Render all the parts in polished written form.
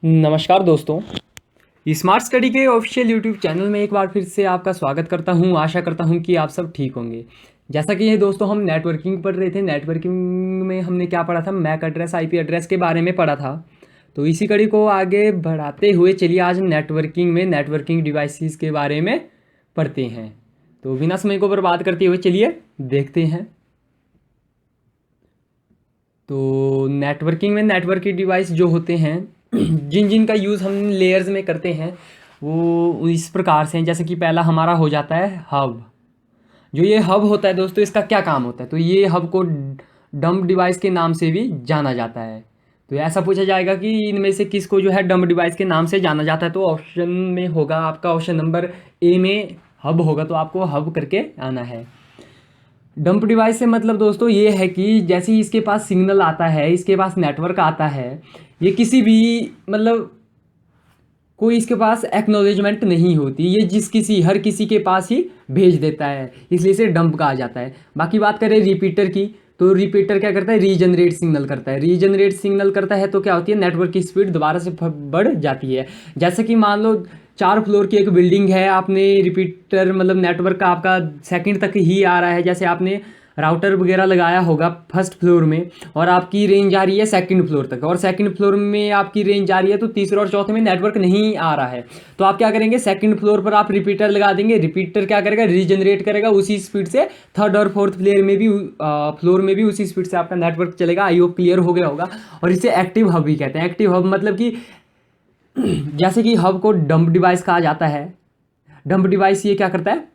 नमस्कार दोस्तों। Smart study के ऑफिशियल यूट्यूब चैनल में एक बार फिर से आपका स्वागत करता हूं। आशा करता हूं कि आप सब ठीक होंगे। जैसा कि ये दोस्तों हम नेटवर्किंग पढ़ रहे थे। नेटवर्किंग में हमने क्या पढ़ा था? मैक एड्रेस, आईपी एड्रेस के बारे में पढ़ा था। तो इसी कड़ी को आगे बढ़ाते हुए चलिए आज नेटवर्किंग में नेटवर्किंग डिवाइसेस के बारे में पढ़ते हैं। तो बिना समय को बर्बाद करते हुए चलिए देखते हैं। तो नेटवर्किंग में नेटवर्किंग डिवाइस जो होते हैं जिन जिन का यूज़ हम लेयर्स में करते हैं वो इस प्रकार से हैं। जैसे कि पहला हमारा हो जाता है हब। जो ये हब होता है दोस्तों, इसका क्या काम होता है? तो ये हब को डंप डिवाइस के नाम से भी जाना जाता है। तो ऐसा पूछा जाएगा कि इनमें से किसको जो है डंप डिवाइस के नाम से जाना जाता है, तो ऑप्शन में होगा आपका ऑप्शन नंबर ए में हब होगा। तो आपको हब करके आना है। डंप डिवाइस से मतलब दोस्तों ये है कि जैसे ही इसके पास सिग्नल आता है, इसके पास नेटवर्क आता है, ये किसी भी मतलब कोई इसके पास एक्नॉलेजमेंट नहीं होती, ये हर किसी के पास ही भेज देता है, इसलिए इसे डंप कहा जाता है। बाकी बात करें रिपीटर की, तो रिपीटर क्या करता है? रीजनरेट सिग्नल करता है। रीजनरेट सिग्नल करता है तो क्या होती है? नेटवर्क की स्पीड दोबारा से बढ़ जाती है। जैसे कि मान लो 4 फ्लोर की एक बिल्डिंग है, आपने रिपीटर मतलब नेटवर्क का आपका सेकंड तक ही आ रहा है। जैसे आपने राउटर वगैरह लगाया होगा फर्स्ट फ्लोर में और आपकी रेंज आ रही है सेकंड फ्लोर तक, और सेकंड फ्लोर में आपकी रेंज आ रही है तो तीसरे और चौथे में नेटवर्क नहीं आ रहा है। तो आप क्या करेंगे? सेकंड फ्लोर पर आप रिपीटर लगा देंगे। रिपीटर क्या करेगा? रीजनरेट करेगा उसी स्पीड से। थर्ड और फोर्थ फ्लोर में भी उसी स्पीड से आपका नेटवर्क चलेगा। आई होप क्लियर हो गया होगा। और इसे एक्टिव हब भी कहते हैं। एक्टिव हब मतलब कि जैसे कि हब को डंप डिवाइस कहा जाता है। डंप डिवाइस ये क्या करता है?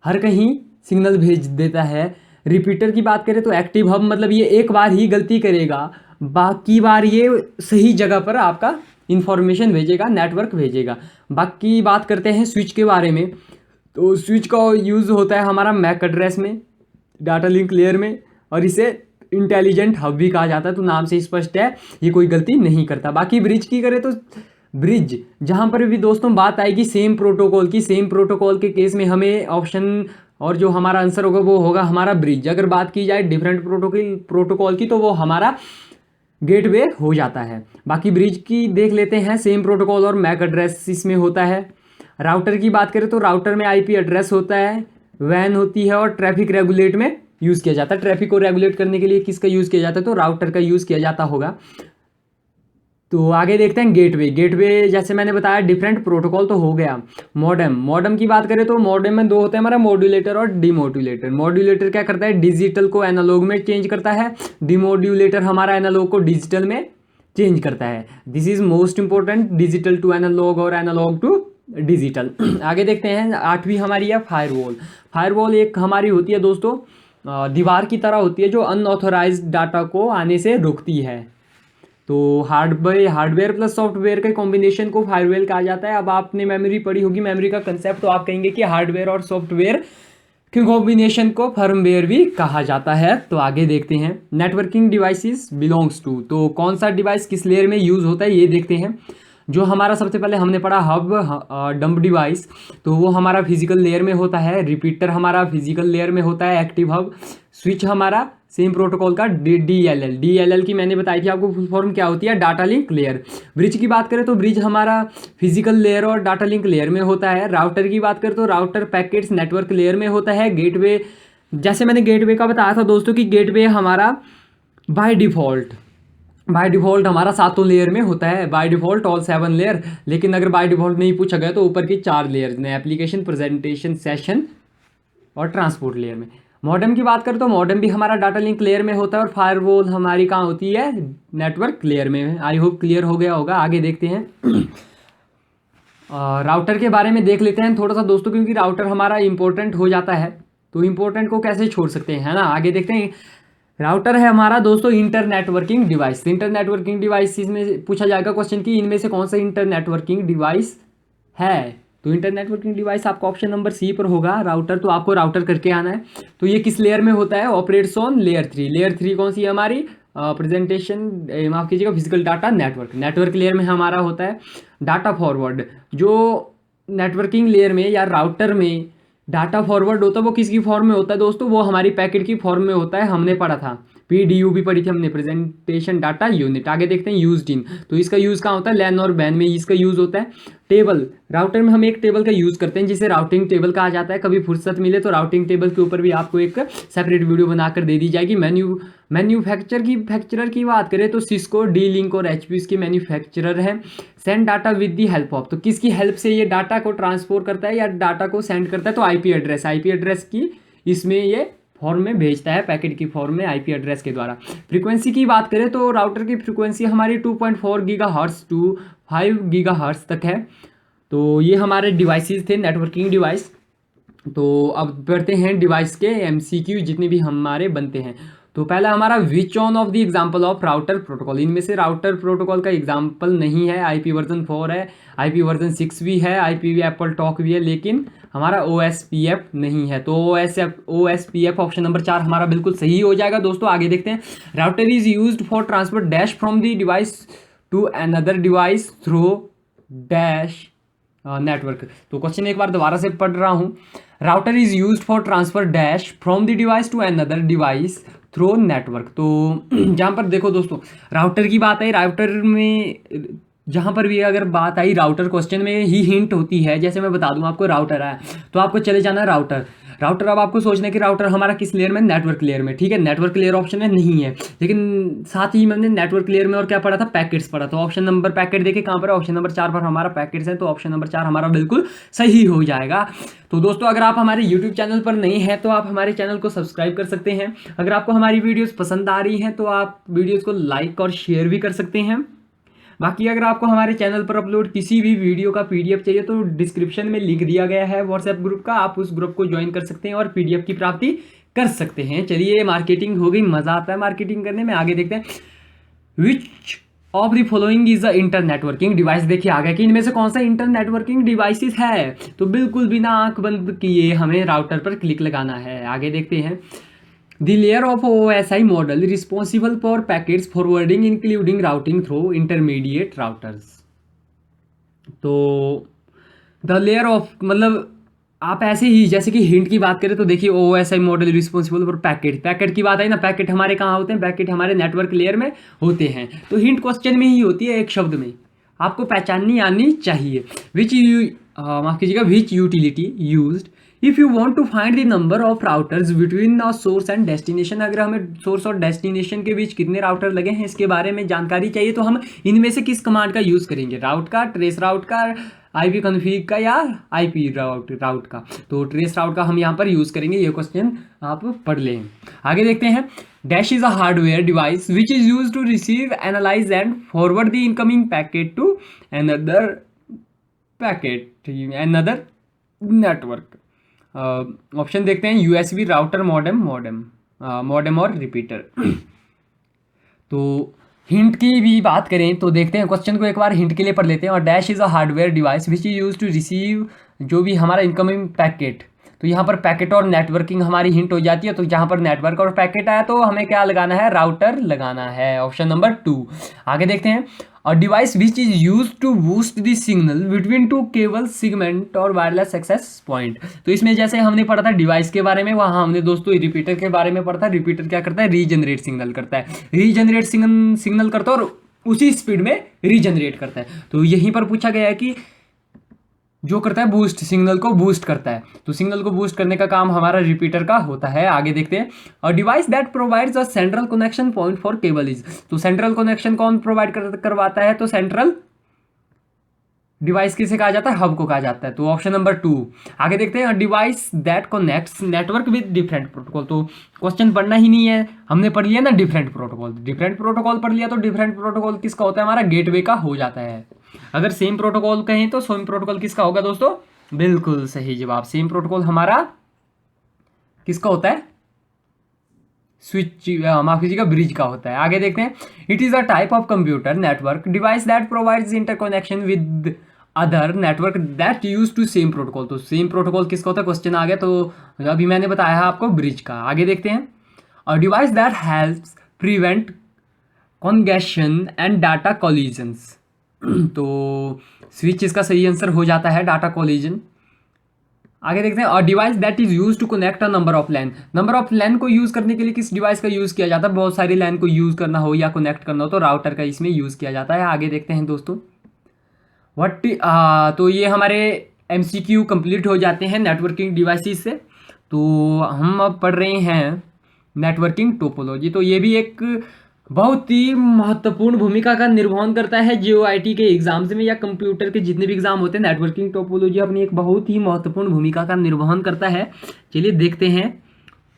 हर कहीं सिग्नल भेज देता है। रिपीटर की बात करें तो एक्टिव हब मतलब ये एक बार ही गलती करेगा, बाकी बार ये सही जगह पर आपका इंफॉर्मेशन भेजेगा, नेटवर्क भेजेगा। बाकी बात करते हैं स्विच के बारे में। तो स्विच का यूज़ होता है हमारा मैक एड्रेस में, डाटा लिंक लेयर में, और इसे इंटेलिजेंट हब भी कहा जाता है। तो नाम से स्पष्ट है, ये कोई गलती नहीं करता। बाकी ब्रिज की करें तो ब्रिज जहाँ पर भी दोस्तों बात आएगी सेम प्रोटोकॉल की, सेम प्रोटोकॉल के केस में हमें ऑप्शन और जो हमारा आंसर होगा वो होगा हमारा ब्रिज। अगर बात की जाए डिफरेंट प्रोटोकॉल की तो वो हमारा गेटवे हो जाता है। बाकी ब्रिज की देख लेते हैं। सेम प्रोटोकॉल और मैक एड्रेस इसमें होता है। राउटर की बात करें तो राउटर में आईपी एड्रेस होता है, वैन होती है, और ट्रैफिक रेगुलेट में यूज़ किया जाता है। ट्रैफिक को रेगुलेट करने के लिए किसका यूज़ किया जाता है? तो राउटर का यूज़ किया जाता होगा। तो आगे देखते हैं गेटवे। गेटवे जैसे मैंने बताया डिफरेंट प्रोटोकॉल तो हो गया। मॉडेम, मॉडेम की बात करें तो मॉडेम में दो होते हैं हमारा, मॉड्यूलेटर और डिमॉड्यूलेटर। मॉड्यूलेटर क्या करता है? डिजिटल को एनालॉग में चेंज करता है। डिमॉड्यूलेटर हमारा एनालॉग को डिजिटल में चेंज करता है। This is most important, digital to analog और एनालॉग टू डिजिटल। आगे देखते हैं 8वीं हमारी है फायरवॉल। फायरवॉल एक हमारी होती है दोस्तों दीवार की तरह होती है जो अनऑथोराइज्ड डाटा को आने से रोकती है। तो हार्डवेयर प्लस सॉफ्टवेयर के कॉम्बिनेशन को फायरवॉल कहा जाता है। अब आपने मेमोरी पढ़ी होगी, मेमोरी का कंसेप्ट, तो आप कहेंगे कि हार्डवेयर और सॉफ्टवेयर के कॉम्बिनेशन को फर्मवेयर भी कहा जाता है। तो आगे देखते हैं नेटवर्किंग डिवाइसेस बिलोंग्स टू। तो कौन सा डिवाइस किस लेयर में यूज़ होता है ये देखते हैं। जो हमारा सबसे पहले हमने पढ़ा हब डंप डिवाइस, तो वो हमारा फिजिकल लेयर में होता है। रिपीटर हमारा फिजिकल लेयर में होता है। एक्टिव हब, स्विच हमारा सेम प्रोटोकॉल का डीएलएल। डीएलएल की मैंने बताई थी आपको फुल फॉर्म क्या होती है, डाटा लिंक लेयर। ब्रिज की बात करें तो ब्रिज हमारा फिजिकल लेयर और डाटा लिंक लेयर में होता है। राउटर की बात करें तो राउटर पैकेट्स नेटवर्क लेयर में होता है। गेटवे, जैसे मैंने गेटवे का बताया था दोस्तों कि गेटवे हमारा बाय डिफ़ॉल्ट हमारा 7 लेयर में होता है। By default all 7 layer. लेकिन अगर बाय डिफ़ॉल्ट नहीं पूछा गया तो ऊपर की 4 लेयर्स ने, एप्लीकेशन, प्रेजेंटेशन, सेशन और ट्रांसपोर्ट लेयर में। मॉडेम की बात करें तो मॉडेम भी हमारा डाटा लिंक लेयर में होता है, और फायरवॉल हमारी कहाँ होती है? नेटवर्क लेयर में। आई होप क्लियर हो गया होगा। आगे देखते हैं राउटर के बारे में देख लेते हैं थोड़ा सा दोस्तों, क्योंकि राउटर हमारा इंपॉर्टेंट हो जाता है। तो इंपॉर्टेंट को कैसे छोड़ सकते हैं, है ना? आगे देखते हैं। राउटर है हमारा दोस्तों inter networking device. Inter networking device में पूछा जाएगा क्वेश्चन कि इनमें से कौन सा इंटर नेटवर्किंग डिवाइस है? तो इंटर नेटवर्किंग डिवाइस आपका ऑप्शन नंबर सी पर होगा, राउटर। तो आपको राउटर करके आना है। तो ये किस लेयर में होता है? Operates on layer 3। लेयर 3 कौन सी है हमारी? प्रेजेंटेशन, माफ कीजिएगा, physical data network. Network layer में हमारा होता है डाटा फॉरवर्ड। जो नेटवर्किंग लेयर में या राउटर में डाटा फॉरवर्ड होता है वो किसकी फॉर्म में होता है दोस्तों? वो हमारी पैकेट की फॉर्म में होता है, हमने पढ़ा था। PDU भी पढ़ी थी हमने, प्रेजेंटेशन डाटा यूनिट। आगे देखते हैं यूज्ड इन, तो इसका यूज़ कहाँ होता है, लैन और बैन में इसका यूज़ होता है। टेबल, राउटर में हम एक टेबल का यूज़ करते हैं जिसे राउटिंग टेबल कहा जाता है। कभी फुर्सत मिले तो राउटिंग टेबल के ऊपर भी आपको एक सेपरेट वीडियो बनाकर दे दी जाएगी। मैन्युफैक्चरर की बात करें तो सिस्को, डी लिंक और HP इसकी मैन्युफैक्चरर है। Send data with the help of, तो किसकी हेल्प से ये डाटा को ट्रांसफर करता है या डाटा को सेंड करता है, तो IP एड्रेस की इसमें ये फॉर्म में भेजता है, पैकेट की फॉर्म में IP एड्रेस के द्वारा। फ्रीक्वेंसी की बात करें तो राउटर की फ्रीक्वेंसी हमारी 2.4 गीगाहर्ट्ज़ टू 5 गीगाहर्ट्ज़ तक है। तो ये हमारे डिवाइसेस थे, नेटवर्किंग डिवाइस। तो अब बढ़ते हैं डिवाइस के MCQ जितने भी हमारे बनते हैं। तो पहला हमारा which one of the example of router protocol, इनमें से राउटर प्रोटोकॉल का एग्जाम्पल नहीं है। IP वर्जन 4 है, IP वर्जन 6 भी है, IPv एप्पल टॉक भी है, लेकिन हमारा OSPF नहीं है। तो OSPF ऑप्शन नंबर 4 हमारा बिल्कुल सही हो जाएगा। दोस्तों आगे देखते हैं। Router is used for transfer dash from the device to another device through dash network. तो क्वेश्चन एक बार दोबारा से पढ़ रहा हूँ। Router is used for transfer dash from the device to another device through network. तो जहाँ पर देखो दोस्तों, राउटर की बात आई, राउटर में जहाँ पर भी अगर बात आई राउटर, क्वेश्चन में ही हिंट होती है। जैसे मैं बता दूँ आपको राउटर है, तो आपको चले जाना राउटर। अब आपको सोचना है कि राउटर हमारा किस लेयर में, नेटवर्क लेयर में। ठीक है, नेटवर्क लेयर ऑप्शन में नहीं है, लेकिन साथ ही मैंने नेटवर्क लेयर में और क्या पढ़ा था, पैकेट्स पढ़ा। तो ऑप्शन नंबर पैकेट देखे कहाँ पर है, ऑप्शन नंबर 4 पर हमारा पैकेट्स है। तो ऑप्शन नंबर 4 हमारा बिल्कुल सही हो जाएगा। तो दोस्तों अगर आप हमारे यूट्यूब चैनल पर नहीं हैं तो आप हमारे चैनल को सब्सक्राइब कर सकते हैं। अगर आपको हमारी वीडियोस पसंद आ रही हैं तो आप वीडियोस को लाइक और शेयर भी कर सकते हैं। बाकी अगर आपको हमारे चैनल पर अपलोड किसी भी वीडियो का PDF चाहिए तो डिस्क्रिप्शन में लिंक दिया गया है व्हाट्सएप ग्रुप का, आप उस ग्रुप को ज्वाइन कर सकते हैं और PDF की प्राप्ति कर सकते हैं। चलिए, मार्केटिंग हो गई, मज़ा आता है मार्केटिंग करने में। आगे देखते हैं। Which of the following is a inter networking device. देखिए आ गया कि इनमें से कौन सा इंटर नेटवर्किंग डिवाइसेस है। तो बिल्कुल बिना आंख बंद किए हमें राउटर पर क्लिक लगाना है। आगे देखते हैं। The layer of OSI model responsible for packets forwarding including routing through intermediate routers। तो द लेयर ऑफ मतलब आप ऐसे ही, जैसे कि हिंट की बात करें तो देखिए OSI model responsible for packet की बात आई ना, पैकेट हमारे कहाँ होते हैं, पैकेट हमारे नेटवर्क लेयर में होते हैं। तो हिंट क्वेश्चन में ही होती है, एक शब्द में आपको पहचाननी आनी चाहिए। माफ कीजिएगा, which utility used if you want to find the number of routers between a source and destination. अगर हमें सोर्स और डेस्टिनेशन के बीच कितने राउटर लगे हैं इसके बारे में जानकारी चाहिए तो हम इनमें से किस कमांड का यूज़ करेंगे, राउट का, ट्रेस राउट का, IP कॉन्फ़िग का या IP राउट का। तो ट्रेस राउट का हम यहाँ पर यूज़ करेंगे। ये क्वेश्चन आप पढ़ लें। आगे देखते हैं। Dash is a hardware device which is use to receive, analyse and forward the incoming packet to another network. Option देखते हैं। USB, राउटर, मॉडेम और रिपीटर। तो हिंट की भी बात करें तो देखते हैं, क्वेश्चन को एक बार हिंट के लिए पढ़ लेते हैं। और dash is a hardware device which is use to receive, जो भी हमारा इनकमिंग पैकेट। तो यहाँ पर पैकेट और नेटवर्किंग हमारी हिंट हो जाती है। तो जहाँ पर नेटवर्क और पैकेट आया तो हमें क्या लगाना है, राउटर लगाना है, ऑप्शन नंबर 2। आगे देखते हैं। और device which is use to boost the signal between two cable segment और वायरलेस एक्सेस पॉइंट। तो इसमें जैसे हमने पढ़ा था डिवाइस के बारे में, वहाँ हमने दोस्तों रिपीटर के बारे में पढ़ा था। रिपीटर क्या करता है, रीजनरेट सिग्नल करता है, रीजनरेट सिग्नल करता है और उसी स्पीड में रीजनरेट करता है। तो यहीं पर पूछा गया है कि जो करता है बूस्ट, सिग्नल को बूस्ट करता है। तो सिग्नल को बूस्ट करने का काम हमारा रिपीटर का होता है। आगे देखते हैं। और device that provides a central connection point for cable is. तो सेंट्रल कनेक्शन कौन प्रोवाइड करवाता है, तो सेंट्रल डिवाइस किसे कहा जाता है, हब को कहा जाता है। तो ऑप्शन नंबर 2। आगे देखते हैं। Device that connects network with different protocol. तो क्वेश्चन पढ़ना ही नहीं है, हमने पढ़ लिया ना डिफरेंट प्रोटोकॉल पढ़ लिया। तो डिफरेंट प्रोटोकॉल किसका होता है, हमारा गेटवे का हो जाता है। अगर सेम प्रोटोकॉल कहें तो सेम प्रोटोकॉल किसका होगा दोस्तों, बिल्कुल सही जवाब। सेम प्रोटोकॉल हमारा किसका होता है, स्विच, माफ कीजिएगा, ब्रिज का होता है। आगे देखते हैं। It is a type of computer network device that provides interconnection with other network that use to same protocol. तो सेम प्रोटोकॉल किसका होता है, क्वेश्चन आ गया। तो अभी मैंने बताया है आपको ब्रिज का। आगे देखते हैं। और device that helps prevent congestion and data collisions. तो स्विच इसका सही आंसर हो जाता है, डाटा कॉलिजन। आगे देखते हैं, और device that is use to connect a number of LAN. Number of LAN को यूज करने के लिए किस डिवाइस का यूज किया जाता है? बहुत सारी लैन को यूज करना हो या कनेक्ट करना हो तो राउटर का इसमें यूज किया जाता है। आगे देखते हैं दोस्तों, तो ये हमारे MCQ कंप्लीट हो जाते हैं नेटवर्किंग डिवाइसेस से। तो हम अब पढ़ रहे हैं नेटवर्किंग टोपोलॉजी। तो ये भी एक बहुत ही महत्वपूर्ण भूमिका का निर्वहन करता है JOIT के एग्जाम्स में या कंप्यूटर के जितने भी एग्जाम होते हैं। नेटवर्किंग टोपोलॉजी अपनी एक बहुत ही महत्वपूर्ण भूमिका का निर्वहन करता है। चलिए देखते हैं,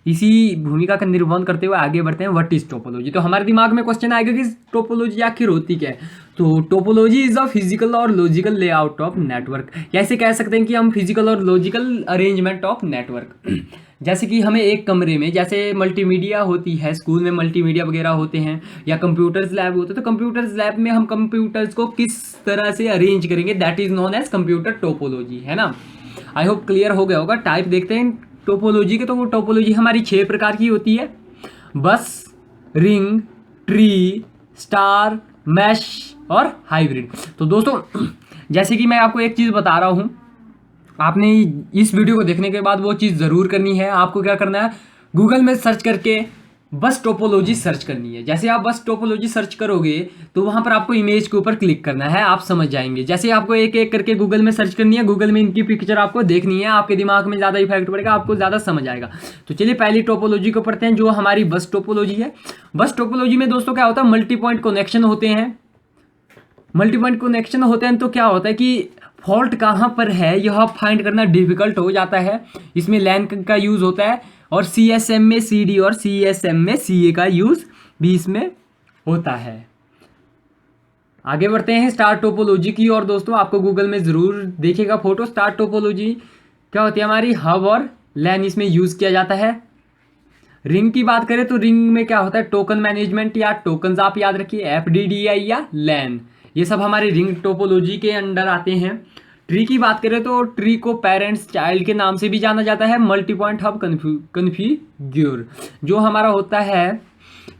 इसी भूमिका का निर्वहन करते हुए आगे बढ़ते हैं। What is topology? तो हमारे दिमाग में क्वेश्चन आएगा कि टोपोलॉजी आखिर होती क्या है। तो टोपोलॉजी इज अ फिजिकल और लॉजिकल लेआउट ऑफ नेटवर्क। कैसे कह सकते हैं कि हम फिजिकल और लॉजिकल अरेंजमेंट ऑफ नेटवर्क। जैसे कि हमें एक कमरे में, जैसे मल्टीमीडिया होती है, स्कूल में मल्टीमीडिया वगैरह होते हैं या कंप्यूटर्स लैब होते हैं, तो कंप्यूटर्स लैब में हम कंप्यूटर्स को किस तरह से अरेंज करेंगे, that is known as computer topology, है ना। आई होप क्लियर हो गया होगा। टाइप देखते हैं टोपोलॉजी के। तो वो टोपोलॉजी हमारी 6 प्रकार की होती है: बस, रिंग, ट्री, स्टार, मैश और हाइब्रिड। तो दोस्तों जैसे कि मैं आपको एक चीज़ बता रहा हूँ, आपने इस वीडियो को देखने के बाद वो चीज़ ज़रूर करनी है। आपको क्या करना है, गूगल में सर्च करके बस टोपोलॉजी सर्च करनी है। जैसे आप बस टोपोलॉजी सर्च करोगे तो वहाँ पर आपको इमेज के ऊपर क्लिक करना है, आप समझ जाएंगे। जैसे आपको एक एक करके गूगल में सर्च करनी है, गूगल में इनकी पिक्चर आपको देखनी है, आपके दिमाग में ज़्यादा इफेक्ट पड़ेगा, आपको ज़्यादा समझ आएगा। तो चलिए पहली टोपोलॉजी को पढ़ते हैं, जो हमारी बस टोपोलॉजी है। बस टोपोलॉजी में दोस्तों क्या होता है, मल्टी पॉइंट कनेक्शन होते हैं। मल्टी पॉइंट कनेक्शन होते हैं तो क्या होता है कि फॉल्ट कहाँ पर है यह फाइंड करना डिफिकल्ट हो जाता है। इसमें लैन का यूज़ होता है और CSM में CD और CSM में CA का यूज़ भी इसमें होता है। आगे बढ़ते हैं स्टार टोपोलॉजी की और दोस्तों आपको गूगल में ज़रूर देखेगा फोटो। स्टार टोपोलॉजी क्या होती है, हमारी हब और लैन इसमें यूज़ किया जाता है। रिंग की बात करें तो रिंग में क्या होता है, टोकन मैनेजमेंट या टोकन्स आप याद रखिए, FDDI या लैन, ये सब हमारे रिंग टोपोलॉजी के अंडर आते हैं। ट्री की बात करें तो ट्री को पेरेंट्स चाइल्ड के नाम से भी जाना जाता है। मल्टी पॉइंट हब कन्फिग्यूर जो हमारा होता है।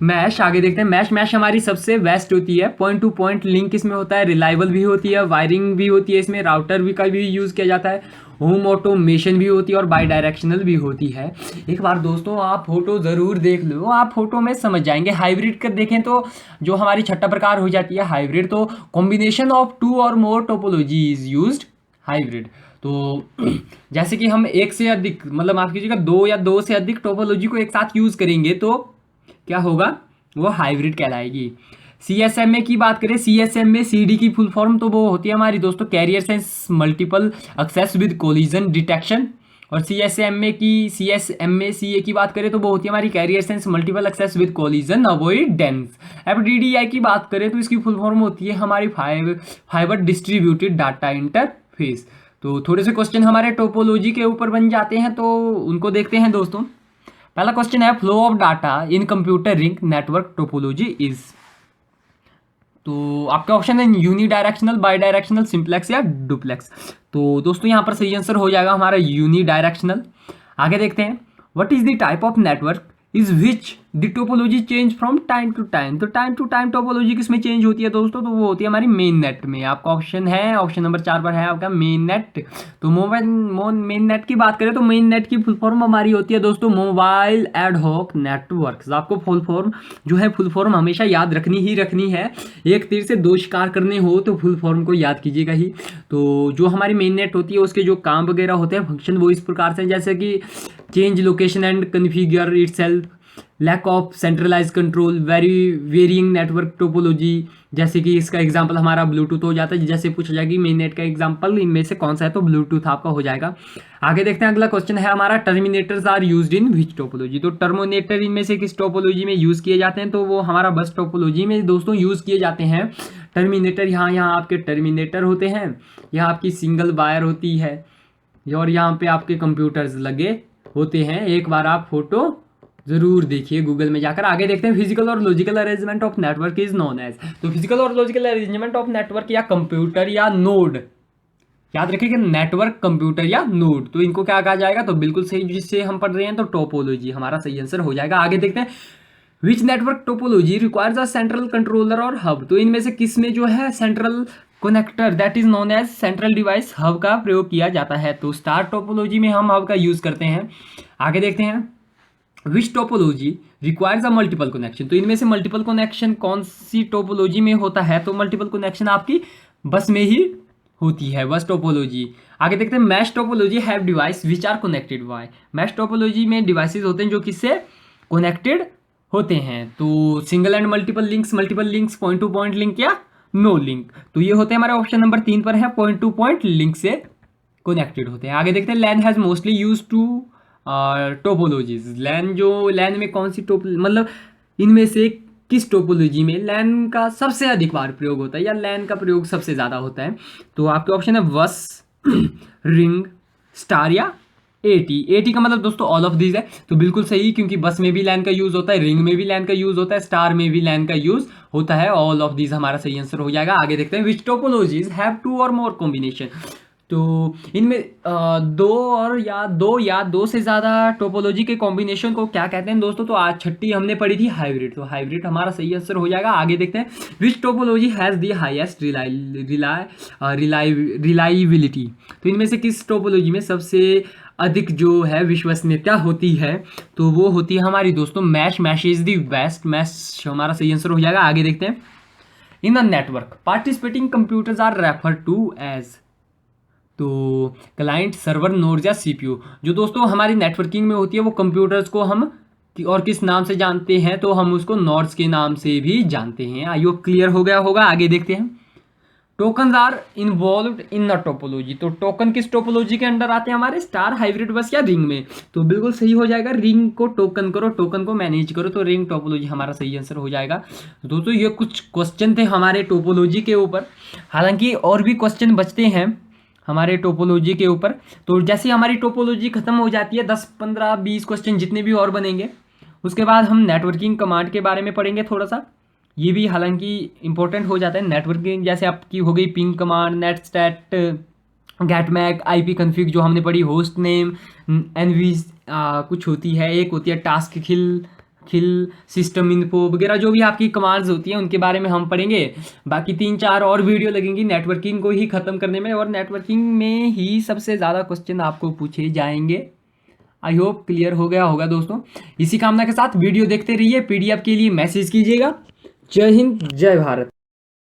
मैश आगे देखते हैं, मैश हमारी सबसे बेस्ट होती है। पॉइंट टू पॉइंट लिंक इसमें होता है, रिलायबल भी होती है, वायरिंग भी होती है, इसमें राउटर भी का भी यूज़ किया जाता है, होम ऑटोमेशन भी होती है और बाई डायरेक्शनल भी होती है। एक बार दोस्तों आप फोटो ज़रूर देख लो, आप फोटो में समझ जाएंगे। हाइब्रिड कर देखें तो जो हमारी छठा प्रकार हो जाती है हाइब्रिड, तो कॉम्बिनेशन ऑफ 2 और मोर टोपोलॉजी इज यूज्ड हाइब्रिड। तो जैसे कि हम एक से अधिक, मतलब माफ कीजिएगा 2 या 2 से अधिक टोपोलॉजी को एक साथ यूज़ करेंगे तो क्या होगा, वो हाइब्रिड कहलाएगी। CSMA की बात करें, CSM में CD की फुल फॉर्म तो वो होती है हमारी दोस्तों carrier sense multiple access with collision detection. और CSMA CA की बात करें तो वो होती है हमारी carrier sense multiple access with collision avoidance. FDDI की बात करें तो इसकी फुल फॉर्म होती है हमारी फाइबर डिस्ट्रीब्यूटेड डाटा इंटरफेस। तो थोड़े से क्वेश्चन हमारे टोपोलॉजी के ऊपर बन जाते हैं, तो उनको देखते हैं दोस्तों। पहला क्वेश्चन है, flow of data in computer ring network topology is. तो आपका ऑप्शन है unidirectional, bidirectional, simplex या डुप्लेक्स। तो दोस्तों यहाँ पर सही आंसर हो जाएगा हमारा यूनी डायरेक्शनल। आगे देखते हैं, what is the type of network is which the topology change from time to time. तो टाइम टू टाइम टोपोलॉजी किसमें चेंज होती है दोस्तों, तो वो होती है हमारी मेन नेट में। आपका ऑप्शन है, ऑप्शन नंबर 4 पर है आपका मेन नेट। तो मेन नेट की बात करें तो मेन नेट की फुल फॉर्म हमारी होती है दोस्तों मोबाइल एडहॉक नेटवर्क। आपको फुल फॉर्म जो है, फुल फॉर्म हमेशा याद रखनी है। एक तीर से 2 शिकार करने हो तो फुल फॉर्म को याद कीजिएगा ही। तो जो हमारी मेन नेट होती है उसके जो काम वगैरह होते हैं, फंक्शन, वो इस प्रकार से, जैसे कि change location and configure itself, lack of centralize control, varying network topology. जैसे कि इसका एग्जांपल हमारा ब्लूटूथ हो जाता है। जैसे पूछा जाएगा मेन नेट का एग्जांपल इनमें से कौन सा है, तो ब्लूटूथ आपका हो जाएगा। आगे देखते हैं, अगला क्वेश्चन है हमारा, terminators are used in which topology. तो टर्मिनेटर इनमें से किस टोपोलॉजी में यूज़ किए जाते हैं, तो वो हमारा बस टोपोलॉजी में दोस्तों यूज़ किए जाते हैं। टर्मिनेटर यहाँ आपके टर्मिनेटर होते हैं, यहाँ आपकी सिंगल वायर होती है और यहाँ पे आपके कंप्यूटर्स लगे होते हैं। एक बार आप फोटो जरूर देखिए गूगल में जाकर। आगे देखते हैं, फिजिकल और logical arrangement of network is known as. तो फिजिकल और लॉजिकल अरेंजमेंट ऑफ नेटवर्क या कंप्यूटर या नोड, याद रखिएगा नेटवर्क, कंप्यूटर या नोड, तो इनको क्या कहा जाएगा, तो बिल्कुल सही जिससे हम पढ़ रहे हैं तो टोपोलॉजी हमारा सही आंसर हो जाएगा। आगे देखते हैं, which network topology requires a central controller और हब, तो इनमें से किस में जो है central connector that is known as central device hub का प्रयोग किया जाता है। तो स्टार टोपोलॉजी में हम हब का यूज करते हैं। आगे देखते हैं, which topology requires a multiple connection, तो इनमें से मल्टीपल कनेक्शन कौन सी टोपोलॉजी में होता है, तो मल्टीपल कनेक्शन आपकी बस में ही होती है, बस टोपोलॉजी। आगे देखते हैं, mesh topology have device which are connected by, mesh topology में डिवाइसेस होते हैं जो किससे कनेक्टेड होते हैं, तो single and multiple links, point to point link या नो लिंक, तो ये होते हैं हमारे ऑप्शन नंबर 3 पर है, पॉइंट टू पॉइंट लिंक से कनेक्टेड होते हैं। आगे देखते हैं, LAN has mostly use two topologies, LAN में कौन सी मतलब इनमें से किस टोपोलॉजी में लैन का सबसे अधिक बार प्रयोग होता है या लैन का प्रयोग सबसे ज़्यादा होता है, तो आपके ऑप्शन है बस, रिंग, स्टार या एटी का मतलब दोस्तों ऑल ऑफ दीज है, तो बिल्कुल सही, क्योंकि बस में भी लैन का यूज होता है, रिंग में भी लैन का यूज होता है, स्टार में भी लैन का यूज होता है, ऑल ऑफ दीज हमारा सही आंसर हो जाएगा। आगे देखते हैं, विच टोपोलॉजीज हैव टू और मोर कॉम्बिनेशन, तो इनमें दो से ज़्यादा टोपोलॉजी के कॉम्बिनेशन को क्या कहते हैं दोस्तों, तो आज छठी हमने पढ़ी थी हाइब्रिड, तो हाइब्रिड हमारा सही आंसर हो जाएगा। आगे देखते हैं, which topology has the highest reliability, तो इनमें से किस टोपोलॉजी में सबसे अधिक जो है विश्वसनीयता होती है, तो वो होती है हमारी दोस्तों mesh is the best, mesh हमारा सही आंसर हो जाएगा। आगे देखते हैं, in a network participating computers are refer to as, तो क्लाइंट, सर्वर, नोड्स या सीपीयू, जो दोस्तों हमारी नेटवर्किंग में होती है वो कंप्यूटर्स को हम और किस नाम से जानते हैं, तो हम उसको नोड्स के नाम से भी जानते हैं। आई होप क्लियर हो गया होगा। आगे देखते हैं, token are involve in a topology, तो टोकन किस टोपोलॉजी के अंडर आते हैं हमारे, स्टार, हाइब्रिड, बस या रिंग में, तो बिल्कुल सही हो जाएगा, रिंग को टोकन करो, टोकन को मैनेज करो, तो रिंग टोपोलॉजी हमारा सही आंसर हो जाएगा। दोस्तों ये कुछ क्वेश्चन थे हमारे टोपोलॉजी के ऊपर, हालांकि और भी क्वेश्चन बचते हैं हमारे टोपोलॉजी के ऊपर, तो जैसे हमारी टोपोलॉजी खत्म हो जाती है 10 15 20 क्वेश्चन जितने भी और बनेंगे, उसके बाद हम नेटवर्किंग कमांड के बारे में पढ़ेंगे थोड़ा सा, ये भी हालांकि इंपॉर्टेंट हो जाता है। नेटवर्किंग जैसे आपकी हो गई ping command, netstat, getmac, IP config जो हमने पढ़ी, होस्ट नेम, एनवी कुछ होती है, एक होती है टास्क खिल, सिस्टम इन्फो वगैरह, जो भी आपकी कमांड्स होती हैं उनके बारे में हम पढ़ेंगे। बाकी 3-4 और वीडियो लगेंगी नेटवर्किंग को ही ख़त्म करने में, और नेटवर्किंग में ही सबसे ज़्यादा क्वेश्चन आपको पूछे जाएंगे। आई होप क्लियर हो गया होगा दोस्तों। इसी कामना के साथ वीडियो देखते रहिए, पीडीएफ के लिए मैसेज कीजिएगा। जय हिंद, जय भारत।